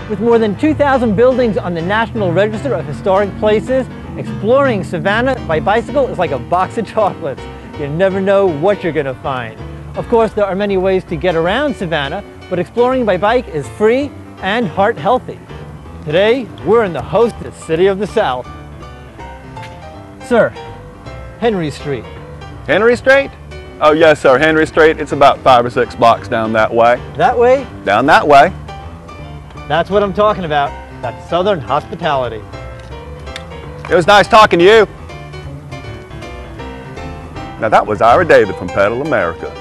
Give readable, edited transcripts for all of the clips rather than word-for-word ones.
With more than 2,000 buildings on the National Register of Historic Places, exploring Savannah by bicycle is like a box of chocolates. You never know what you're going to find. Of course, there are many ways to get around Savannah, but exploring by bike is free and heart healthy. Today, we're in the hostess city of the South. Sir, Henry Street. Henry Street? Oh yes, sir, Henry Street. It's about 5 or 6 blocks down that way. That way? Down that way. That's what I'm talking about. That's Southern hospitality. It was nice talking to you. Now that was Ira David from Pedal America.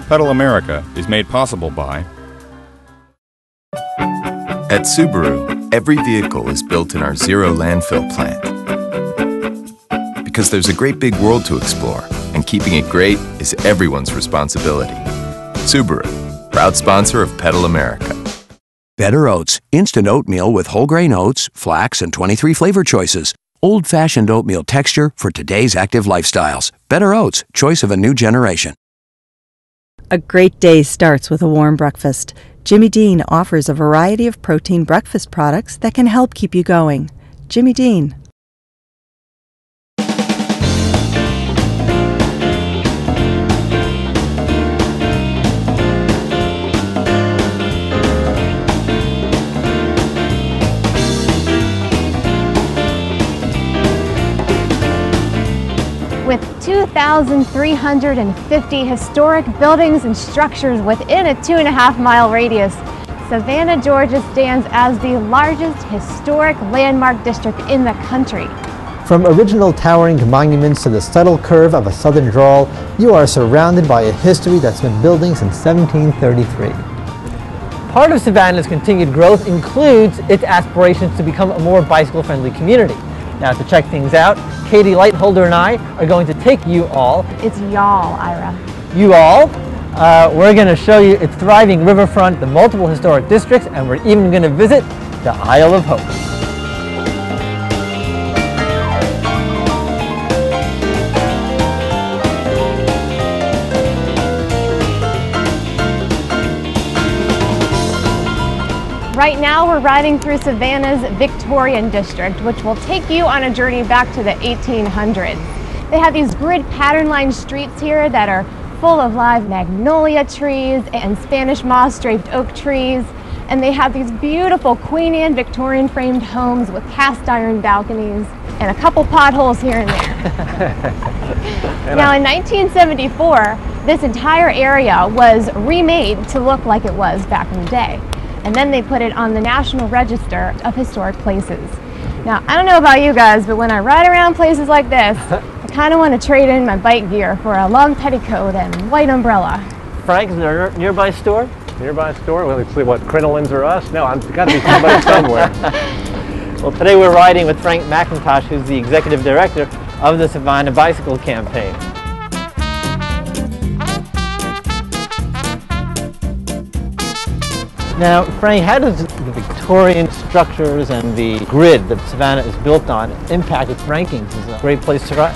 Pedal America is made possible by... At Subaru, every vehicle is built in our zero landfill plant. Because there's a great big world to explore, and keeping it great is everyone's responsibility. Subaru, proud sponsor of Pedal America. Better Oats, instant oatmeal with whole grain oats, flax, and 23 flavor choices. Old-fashioned oatmeal texture for today's active lifestyles. Better Oats, choice of a new generation. A great day starts with a warm breakfast. Jimmy Dean offers a variety of protein breakfast products that can help keep you going. Jimmy Dean. With 2,350 historic buildings and structures within a 2.5-mile radius, Savannah, Georgia stands as the largest historic landmark district in the country. From original towering monuments to the subtle curve of a southern drawl, you are surrounded by a history that's been building since 1733. Part of Savannah's continued growth includes its aspirations to become a more bicycle-friendly community. Now, to check things out, Katie Lightholder and I are going to take you all. It's y'all, Ira. You all. We're going to show you its thriving riverfront, the multiple historic districts, and we're even going to visit the Isle of Hope. Right now we're riding through Savannah's Victorian district, which will take you on a journey back to the 1800s. They have these grid pattern-lined streets here that are full of live magnolia trees and Spanish moss-draped oak trees. And they have these beautiful Queen Anne Victorian framed homes with cast iron balconies and a couple potholes here and there. Now in 1974, this entire area was remade to look like it was back in the day. And then they put it on the National Register of Historic Places. Now, I don't know about you guys, but when I ride around places like this, I kind of want to trade in my bike gear for a long petticoat and white umbrella. Frank, is there a nearby store? Nearby store? Well, let's see, what, crinolines are us? No, I've got to be somebody somewhere. Well, today we're riding with Frank McIntosh, who's the executive director of the Savannah Bicycle Campaign. Now, Frank, how does the Victorian structures and the grid that Savannah is built on impact its rankings as a great place to ride?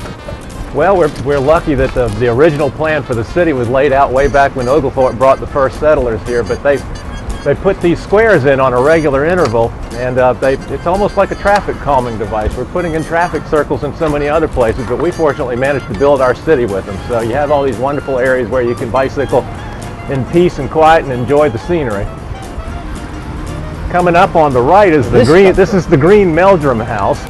Well, we're lucky that the original plan for the city was laid out way back when Oglethorpe brought the first settlers here, but they put these squares in on a regular interval, and it's almost like a traffic calming device. We're putting in traffic circles in so many other places, but we fortunately managed to build our city with them. So you have all these wonderful areas where you can bicycle in peace and quiet and enjoy the scenery. Coming up on the right is the green. This is the Green Meldrum House.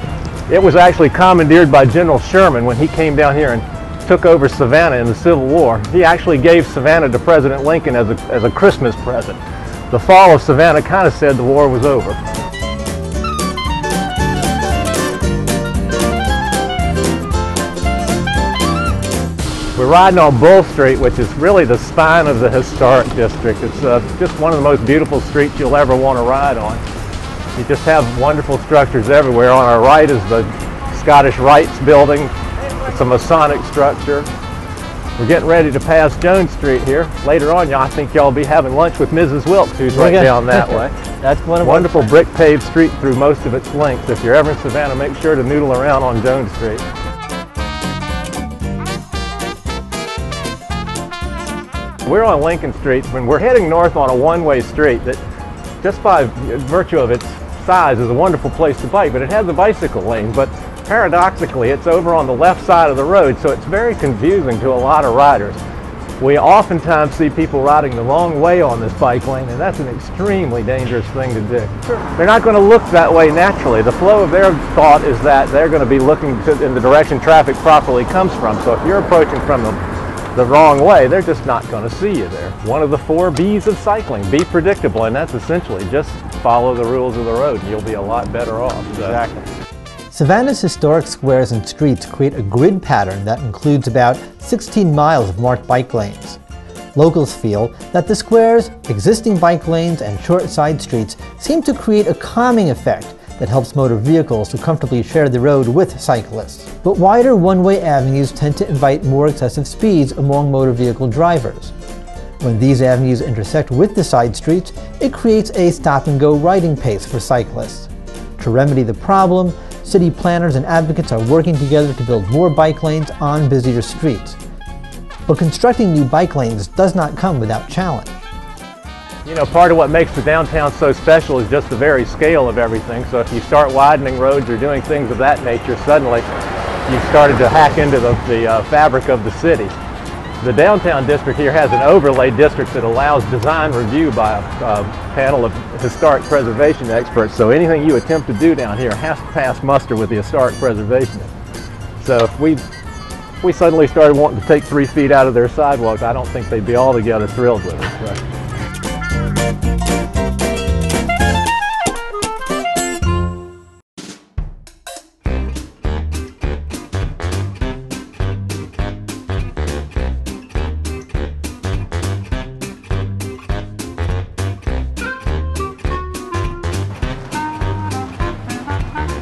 It was actually commandeered by General Sherman when he came down here and took over Savannah in the Civil War. He actually gave Savannah to President Lincoln as a Christmas present. The fall of Savannah kind of said the war was over. We're riding on Bull Street, which is really the spine of the historic district. It's just one of the most beautiful streets you'll ever want to ride on. You just have wonderful structures everywhere. On our right is the Scottish Rites building. It's a Masonic structure. We're getting ready to pass Jones Street here. Later on, I think y'all will be having lunch with Mrs. Wilkes, who's right down that way. That's one of wonderful brick paved street through most of its length. If you're ever in Savannah, make sure to noodle around on Jones Street. We're on Lincoln Street when we're heading north on a one-way street that, just by virtue of its size, is a wonderful place to bike, but it has a bicycle lane. But paradoxically, it's over on the left side of the road, so it's very confusing to a lot of riders. We oftentimes see people riding the wrong way on this bike lane, and that's an extremely dangerous thing to do. They're not going to look that way naturally. The flow of their thought is that they're going to be looking in the direction traffic properly comes from. So if you're approaching from the wrong way, they're just not going to see you there. One of the 4 B's of cycling: be predictable, and that's essentially just follow the rules of the road, and you'll be a lot better off. Exactly. Savannah's historic squares and streets create a grid pattern that includes about 16 miles of marked bike lanes. Locals feel that the squares, existing bike lanes, and short side streets seem to create a calming effect that helps motor vehicles to comfortably share the road with cyclists. But wider one-way avenues tend to invite more excessive speeds among motor vehicle drivers. When these avenues intersect with the side streets, it creates a stop-and-go riding pace for cyclists. To remedy the problem, city planners and advocates are working together to build more bike lanes on busier streets. But constructing new bike lanes does not come without challenge. You know, part of what makes the downtown so special is just the very scale of everything. So if you start widening roads or doing things of that nature, suddenly you've started to hack into the fabric of the city. The downtown district here has an overlay district that allows design review by a panel of historic preservation experts. So anything you attempt to do down here has to pass muster with the historic preservationists. So if we suddenly started wanting to take 3 feet out of their sidewalks, I don't think they'd be altogether thrilled with us. Right?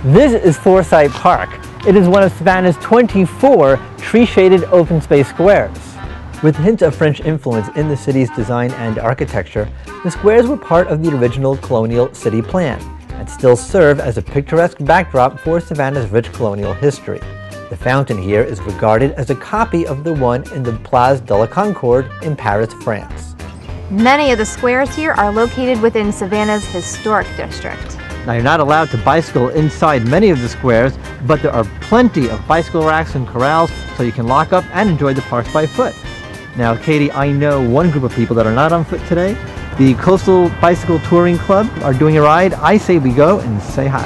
This is Forsyth Park. It is one of Savannah's 24 tree-shaded open space squares. With hints of French influence in the city's design and architecture, the squares were part of the original colonial city plan and still serve as a picturesque backdrop for Savannah's rich colonial history. The fountain here is regarded as a copy of the one in the Place de la Concorde in Paris, France. Many of the squares here are located within Savannah's historic district. Now, you're not allowed to bicycle inside many of the squares, but there are plenty of bicycle racks and corrals so you can lock up and enjoy the parks by foot. Now, Katie, I know one group of people that are not on foot today. The Coastal Bicycle Touring Club are doing a ride. I say we go and say hi.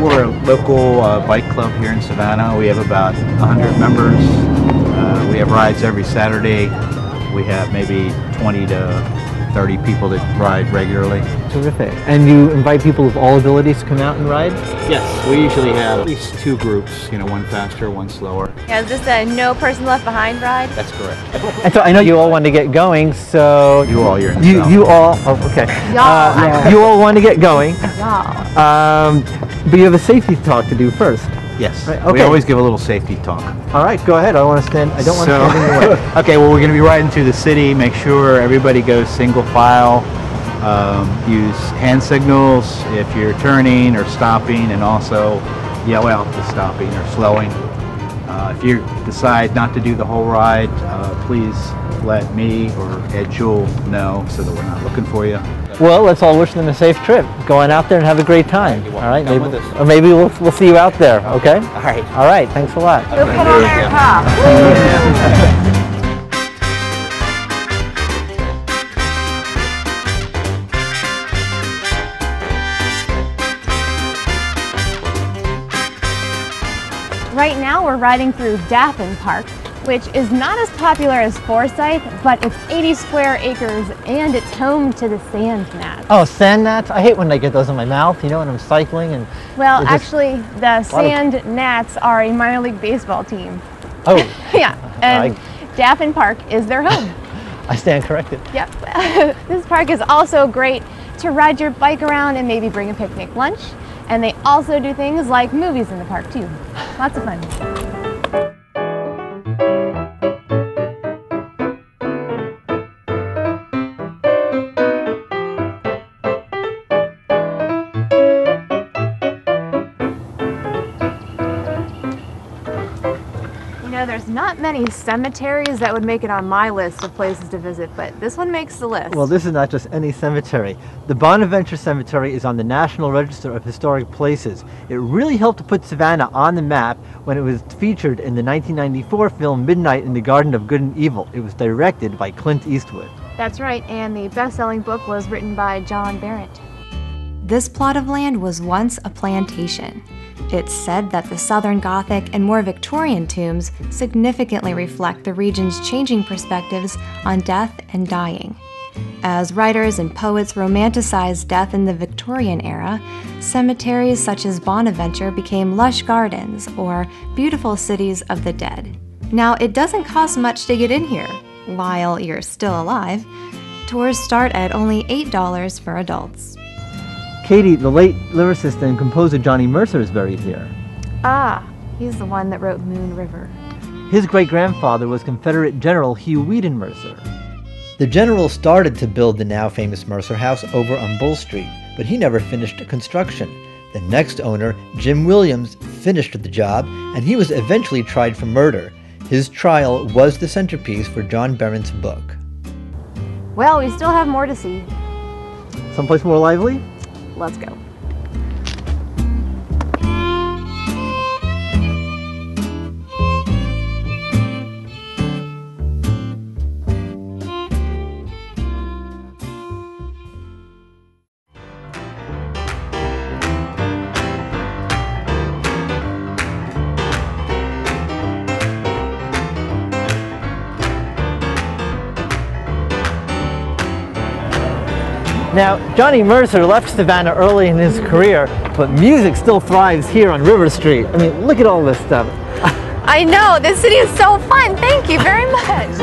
We're a local bike club here in Savannah. We have about 100 members. We have rides every Saturday. We have maybe 20 to 30 people that ride regularly. Terrific. And you invite people of all abilities to come out and ride? Yes, we usually have at least 2 groups, you know, one faster, one slower. Yeah, is this a no person left behind ride? That's correct. And so I know you all want to get going, so... You all, you're in you all, oh, okay. Y'all. You all want to get going. Y'all. But you have a safety talk to do first. Yes. Right, okay. We always give a little safety talk. All right, go ahead. I don't want to stand in the way. Okay, well, we're going to be riding through the city. Make sure everybody goes single file. Use hand signals if you're turning or stopping, and also yell out to stopping or slowing. If you decide not to do the whole ride, please let me or Ed Jewell know so that we're not looking for you. Well, let's all wish them a safe trip. Go on out there and have a great time. All right, come with us. or maybe we'll see you out there. Okay. All right. All right. Thanks a lot. We'll put on our top. Right now we're riding through Daffin Park. which is not as popular as Forsyth, but it's 80 square acres and it's home to the sand gnats. Oh, sand gnats? I hate when I get those in my mouth, you know, when I'm cycling. And well, actually, the sand gnats are a minor league baseball team. Oh. Yeah, and Daffin Park is their home. I stand corrected. Yep. This park is also great to ride your bike around and maybe bring a picnic lunch. And they also do things like movies in the park too. Lots of fun. There's not many cemeteries that would make it on my list of places to visit, but this one makes the list. Well, this is not just any cemetery. The Bonaventure Cemetery is on the National Register of Historic Places. It really helped to put Savannah on the map when it was featured in the 1994 film Midnight in the Garden of Good and Evil. It was directed by Clint Eastwood. That's right, and the best-selling book was written by John Barrett. This plot of land was once a plantation. It's said that the Southern Gothic and more Victorian tombs significantly reflect the region's changing perspectives on death and dying. As writers and poets romanticized death in the Victorian era, cemeteries such as Bonaventure became lush gardens or beautiful cities of the dead. Now, it doesn't cost much to get in here, while you're still alive. Tours start at only $8 for adults. Katie, the late lyricist and composer Johnny Mercer is buried here. Ah, he's the one that wrote Moon River. His great-grandfather was Confederate General Hugh Wheaton Mercer. The general started to build the now famous Mercer House over on Bull Street, but he never finished construction. The next owner, Jim Williams, finished the job, and he was eventually tried for murder. His trial was the centerpiece for John Berent's book. Well, we still have more to see. Someplace more lively? Let's go. Now, Johnny Mercer left Savannah early in his career, but music still thrives here on River Street. I mean, look at all this stuff. I know, this city is so fun. Thank you very much.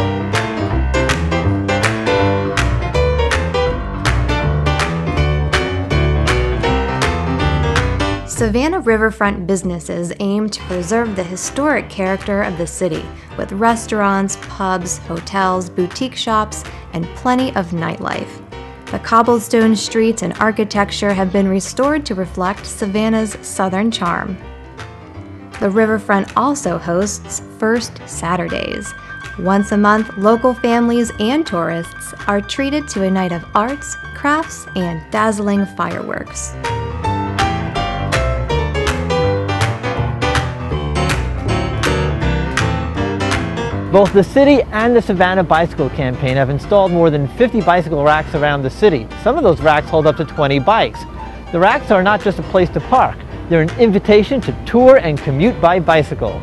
Savannah riverfront businesses aim to preserve the historic character of the city, with restaurants, pubs, hotels, boutique shops, and plenty of nightlife. The cobblestone streets and architecture have been restored to reflect Savannah's southern charm. The riverfront also hosts First Saturdays. Once a month, local families and tourists are treated to a night of arts, crafts, and dazzling fireworks. Both the city and the Savannah Bicycle Campaign have installed more than 50 bicycle racks around the city. Some of those racks hold up to 20 bikes. The racks are not just a place to park. They're an invitation to tour and commute by bicycle.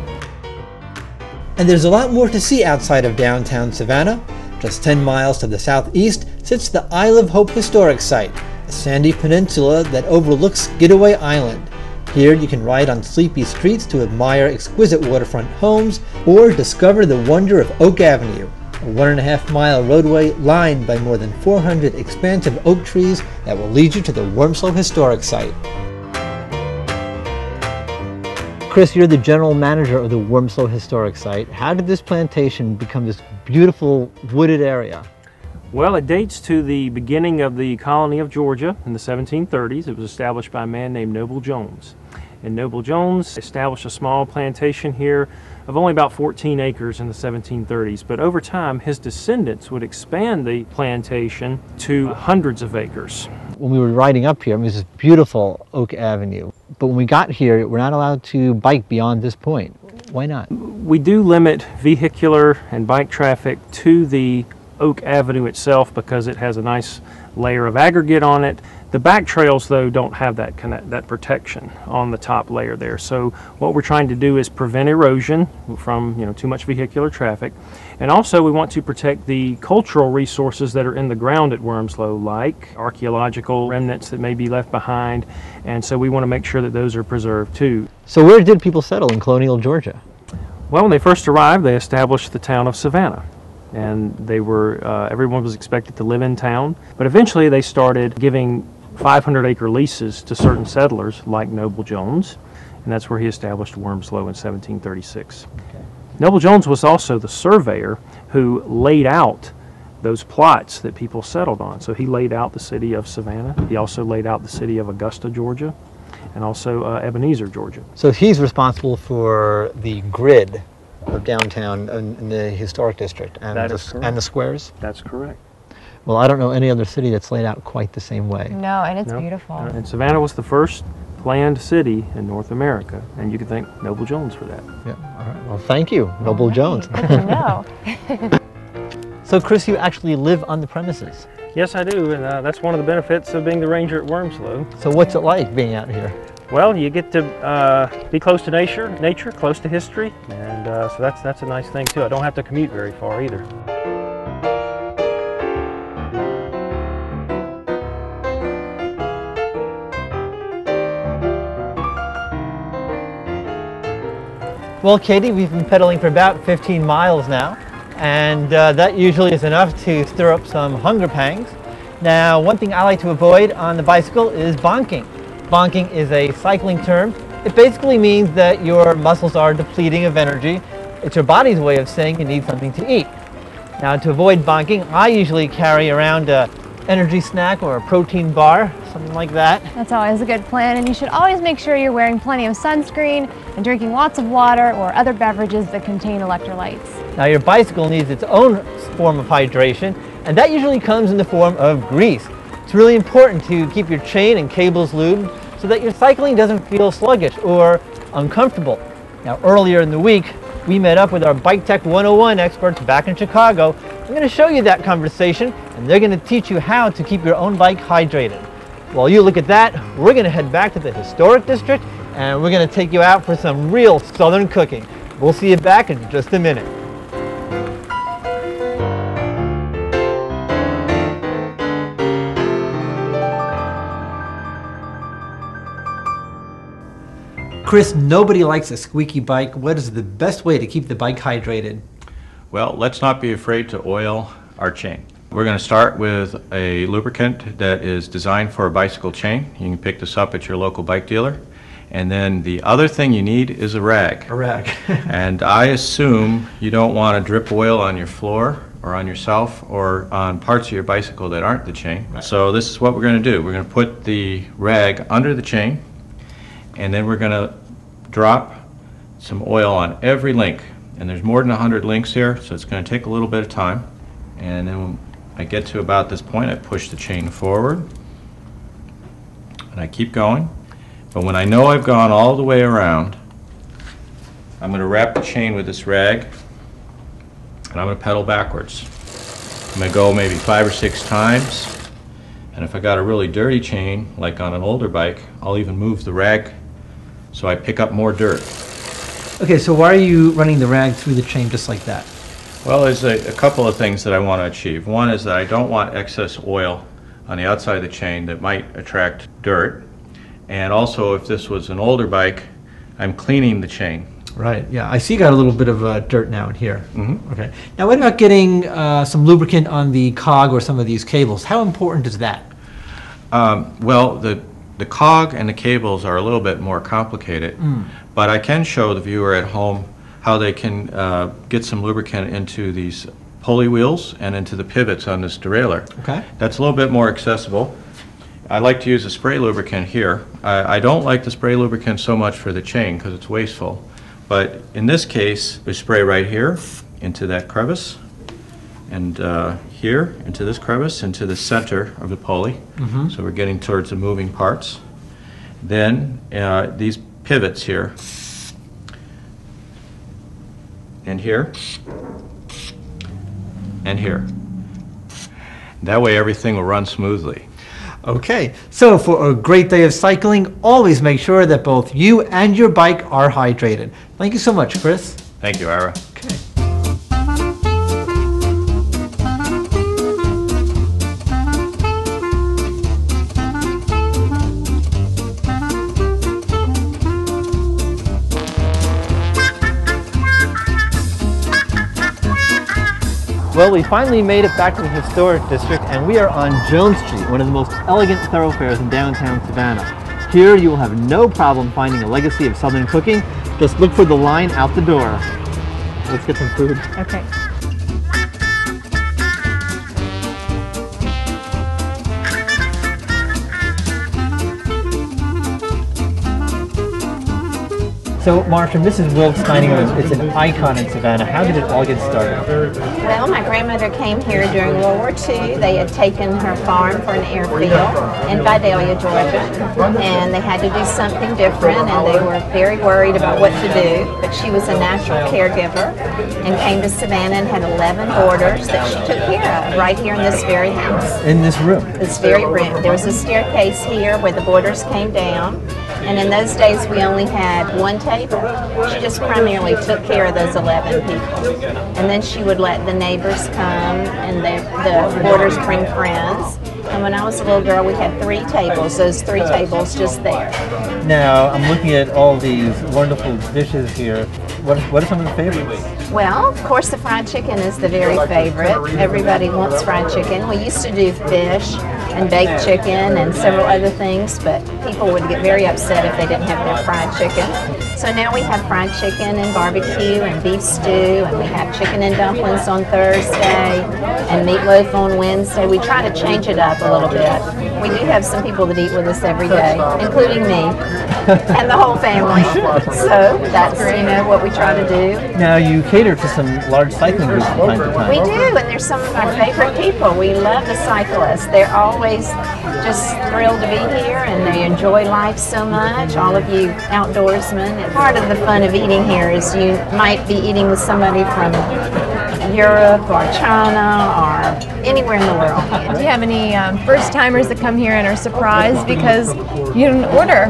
And there's a lot more to see outside of downtown Savannah. Just 10 miles to the southeast sits the Isle of Hope Historic Site, a sandy peninsula that overlooks Getaway Island. Here you can ride on sleepy streets to admire exquisite waterfront homes or discover the wonder of Oak Avenue, a 1.5-mile roadway lined by more than 400 expansive oak trees that will lead you to the Wormsloe Historic Site. Chris, you're the general manager of the Wormsloe Historic Site. How did this plantation become this beautiful wooded area? Well, it dates to the beginning of the colony of Georgia in the 1730s. It was established by a man named Noble Jones. And Noble Jones established a small plantation here of only about 14 acres in the 1730s. But over time, his descendants would expand the plantation to hundreds of acres. When we were riding up here, it was this beautiful Oak Avenue. But when we got here, we're not allowed to bike beyond this point. Why not? We do limit vehicular and bike traffic to the Oak Avenue itself because it has a nice layer of aggregate on it. The back trails, though, don't have that protection on the top layer there. So what we're trying to do is prevent erosion from too much vehicular traffic, and also we want to protect the cultural resources that are in the ground at Wormsloe, like archaeological remnants that may be left behind, and so we want to make sure that those are preserved too. So where did people settle in colonial Georgia? Well, when they first arrived, they established the town of Savannah. And they were, everyone was expected to live in town. But eventually they started giving 500-acre leases to certain settlers like Noble Jones. And that's where he established Wormsloe in 1736. Okay. Noble Jones was also the surveyor who laid out those plots that people settled on. So he laid out the city of Savannah. He also laid out the city of Augusta, Georgia, and also Ebenezer, Georgia. So he's responsible for the grid of downtown in the historic district and the squares? That's correct. Well, I don't know any other city that's laid out quite the same way. No, and it's beautiful. And Savannah was the first planned city in North America, and you can thank Noble Jones for that. Yeah, all right. Well, thank you, Noble Jones. Good to know. So, Chris, you actually live on the premises? Yes, I do, and that's one of the benefits of being the ranger at Wormsloe. So what's it like being out here? Well, you get to be close to nature, close to history, and so that's a nice thing too. I don't have to commute very far either. Well, Katie, we've been pedaling for about 15 miles now, and that usually is enough to stir up some hunger pangs. Now, one thing I like to avoid on the bicycle is bonking. Bonking is a cycling term. It basically means that your muscles are depleting of energy. It's your body's way of saying you need something to eat. Now, to avoid bonking, I usually carry around an energy snack or a protein bar, something like that. That's always a good plan, and you should always make sure you're wearing plenty of sunscreen and drinking lots of water or other beverages that contain electrolytes. Now, your bicycle needs its own form of hydration, and that usually comes in the form of grease. It's really important to keep your chain and cables lubed so that your cycling doesn't feel sluggish or uncomfortable. Now, earlier in the week, we met up with our Bike Tech 101 experts back in Chicago. I'm going to show you that conversation, and they're going to teach you how to keep your own bike hydrated. While you look at that, we're going to head back to the historic district, and we're going to take you out for some real southern cooking. We'll see you back in just a minute. Chris, nobody likes a squeaky bike. What is the best way to keep the bike hydrated? Well, let's not be afraid to oil our chain. We're going to start with a lubricant that is designed for a bicycle chain. You can pick this up at your local bike dealer. And then the other thing you need is a rag. A rag. And I assume you don't want to drip oil on your floor or on yourself or on parts of your bicycle that aren't the chain. Right. So this is what we're going to do. We're going to put the rag under the chain, and then we're going to drop some oil on every link. And there's more than 100 links here, so it's going to take a little bit of time. And then when I get to about this point, I push the chain forward, and I keep going. But when I know I've gone all the way around, I'm going to wrap the chain with this rag, and I'm going to pedal backwards. I'm going to go maybe 5 or 6 times, and if I got a really dirty chain, like on an older bike, I'll even move the rag so I pick up more dirt. Okay, so why are you running the rag through the chain just like that? Well, there's a couple of things that I want to achieve. One is that I don't want excess oil on the outside of the chain that might attract dirt. And also, if this was an older bike, I'm cleaning the chain. Right, yeah. I see you got a little bit of dirt now in here. Mm-hmm. Okay. Now, what about getting some lubricant on the cog or some of these cables? How important is that? Well, the cog and the cables are a little bit more complicated, but I can show the viewer at home how they can get some lubricant into these pulley wheels and into the pivots on this derailleur. Okay. That's a little bit more accessible. I like to use a spray lubricant here. I don't like the spray lubricant so much for the chain because it's wasteful, but in this case we spray right here into that crevice, and here into this crevice, into the center of the pulley. Mm-hmm. So we're getting towards the moving parts. Then these pivots here, and here, and here. That way everything will run smoothly. Okay, so for a great day of cycling, always make sure that both you and your bike are hydrated. Thank you so much, Chris. Thank you, Ira. Okay. Well, we finally made it back to the historic district, and we are on Jones Street, one of the most elegant thoroughfares in downtown Savannah. Here you will have no problem finding a legacy of Southern cooking. Just look for the line out the door. Let's get some food. Okay. So, Marcia, Mrs. Wilkes Dining Room, it's an icon in Savannah. How did it all get started? Well, my grandmother came here during World War II. They had taken her farm for an airfield in Vidalia, Georgia, and they had to do something different, and they were very worried about what to do. But she was a natural caregiver and came to Savannah and had 11 boarders that she took care of right here in this very house. In this room? This very room. There was a staircase here where the boarders came down. And in those days, we only had one table. She just primarily took care of those 11 people. And then she would let the neighbors come, and the boarders bring friends. And when I was a little girl, we had 3 tables, those 3 tables just there. Now, I'm looking at all these wonderful dishes here. What are some of the favorites? Well, of course, the fried chicken is the very favorite. Everybody wants fried chicken. We used to do fish and baked chicken and several other things, but people would get very upset if they didn't have their fried chicken. So now we have fried chicken and barbecue and beef stew, and we have chicken and dumplings on Thursday and meatloaf on Wednesday. We try to change it up a little bit. We do have some people that eat with us every day, including me and the whole family. So that's, you know, what we try to do. Now, you cater to some large cycling groups from time to time. We do, and they're some of our favorite people. We love the cyclists. They're always just thrilled to be here, and they enjoy life so much. All of you outdoorsmen. And part of the fun of eating here is you might be eating with somebody from Europe or China or anywhere in the world. Do you have any first-timers that come here and are surprised because you didn't order?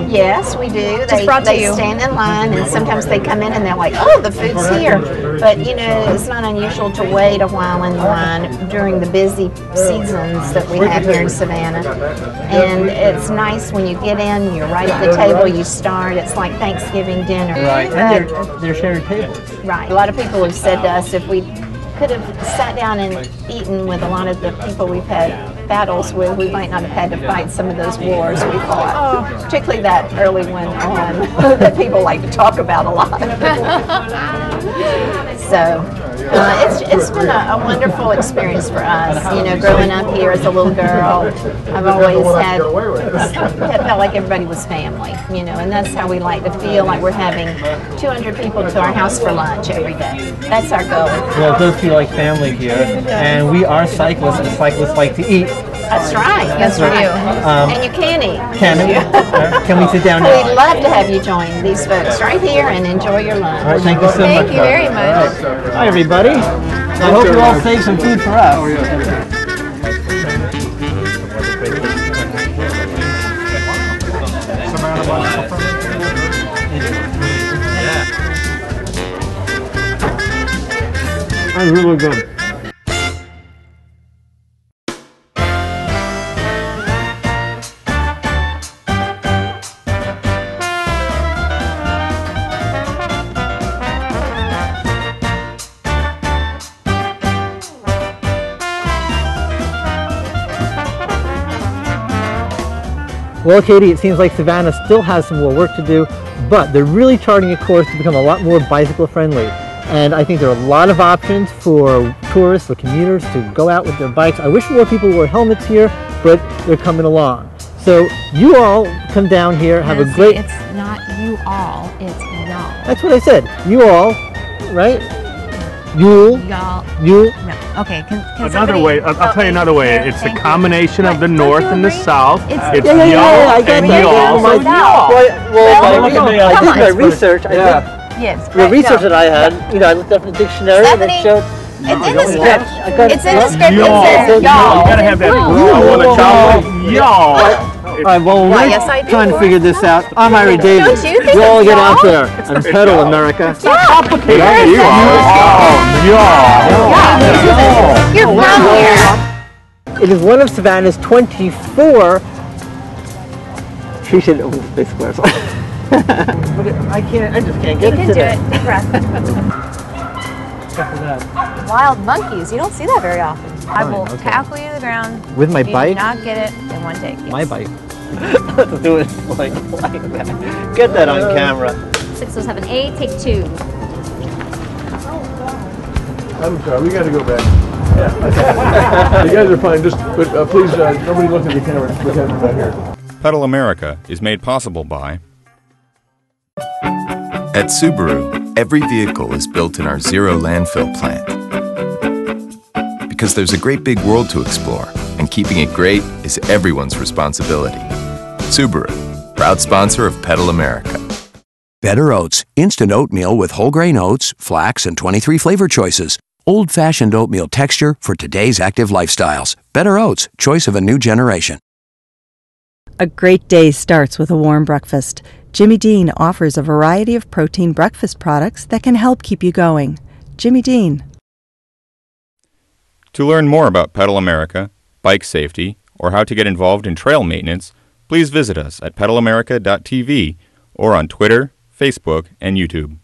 Yes, we do. Just brought to you. Stand in line, and sometimes they come in and they're like, oh, the food's here. But, you know, it's not unusual to wait a while in line during the busy seasons that we have here in Savannah. And it's nice when you get in, you're right at the table, you start. It's like Thanksgiving dinner. Right, and they're shared tables. Right. A lot of people have said to us if we could have sat down and eaten with a lot of the people we've had battles with, we might not have had to fight some of those wars we fought. Particularly that early one on that people like to talk about a lot. So it's been a wonderful experience for us. You know, growing up here as a little girl, I've always felt like everybody was family, you know, and that's how we like to feel like we're having 200 people to our house for lunch every day. That's our goal. Well, it does feel like family here, and we are cyclists, and cyclists like to eat. That's right. That's right. And you can eat. Can we sit down now? We'd love to have you join these folks right here and enjoy your lunch. All right, thank you so much. Thank you very much. Hi, everybody. I hope you all save some food for us. Oh, yeah. That's really good. Well, Katie, it seems like Savannah still has some more work to do, but they're really charting a course to become a lot more bicycle friendly. And I think there are a lot of options for tourists, for commuters to go out with their bikes. I wish more people wore helmets here, but they're coming along. So you all come down here, have a great... It's not you all, it's y'all. That's what I said. You all, right? Y'all. You. No. Okay, can another way, I'll tell you another way. It's a combination of the north and the south. It's y'all and y'all. I did my research. Yes. The research that I had, you know, I looked up in the dictionary and it showed It's in the script. It's in the script. It Y'all. says y'all. You gotta have that. I want a chocolate. Y'all. All right, well, Why, we're yes, I do. trying to figure this out. I'm Ira David. Don't you think We'll all it's get out y'all? there and pedal America. Yeah. You are. You're from here. It is one of Savannah's 24 tree shade open space squares. But I just can't You get it can do today. it. Deep breath. Wild monkeys. You don't see that very often. I will okay. tackle you to the ground. With my if you bike? do not get it in one take. Yes. My bike. Let's do it like that. Get that on camera. 6078, take 2. I'm sorry, we gotta go back. Yeah. You guys are fine, just, but please, nobody look at the camera, just look at it right here. Pedal America is made possible by At Subaru, every vehicle is built in our zero landfill plant. Because there's a great big world to explore, and keeping it great is everyone's responsibility. Subaru, proud sponsor of Pedal America. Better Oats, instant oatmeal with whole grain oats, flax, and 23 flavor choices. Old-fashioned oatmeal texture for today's active lifestyles. Better Oats, choice of a new generation. A great day starts with a warm breakfast. Jimmy Dean offers a variety of protein breakfast products that can help keep you going. Jimmy Dean. To learn more about Pedal America, bike safety, or how to get involved in trail maintenance, please visit us at pedalamerica.tv or on Twitter, Facebook, and YouTube.